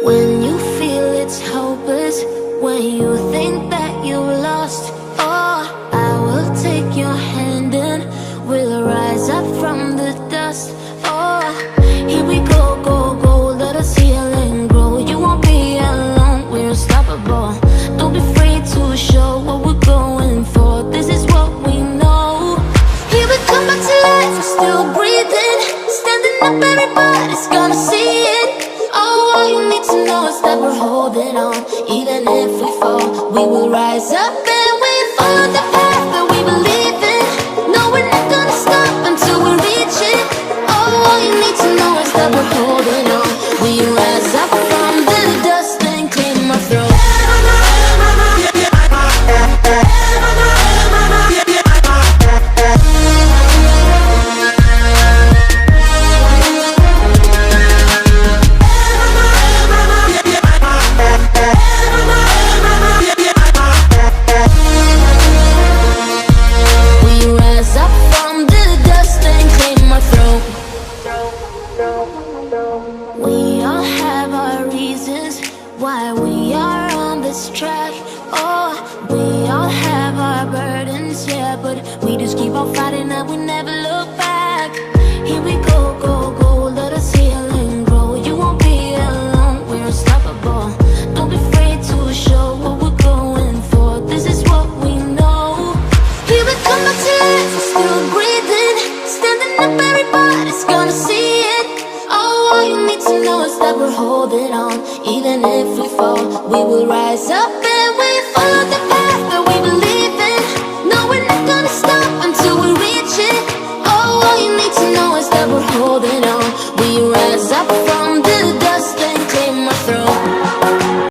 When you feel it's hopeless, when you think that you've lost, oh, I will take your hand and we'll rise up from the dust. Oh, here we go, go, go, let us heal and grow. You won't be alone, we're unstoppable. Don't be afraid to show what we're going for. This is what we know. Here we come back to life, we're still breathing. Standing up, everybody's gonna see it. Oh, all you need to know is that we're holding on. Even if we fall, we will rise up and we follow the path that we believe in. No, we're not gonna stop until we reach it. Oh, all you need to know is that we're holding on. We rise up from the dust and clean my throat. We all have our reasons why we are on this track. Oh, we all have our burdens, yeah, but we just keep on fighting and we never look back. Here we go, go, go, let us heal and grow. You won't be alone, we're unstoppable. Don't be afraid to show what we're going for. This is what we know. Here we come back to life, we're still breathing. Standing up, everybody's gonna see it. All you need to know is that we're holding on. Even if we fall, we will rise up and we follow the path that we believe in. No, we're not gonna stop until we reach it. Oh, all you need to know is that we're holding on.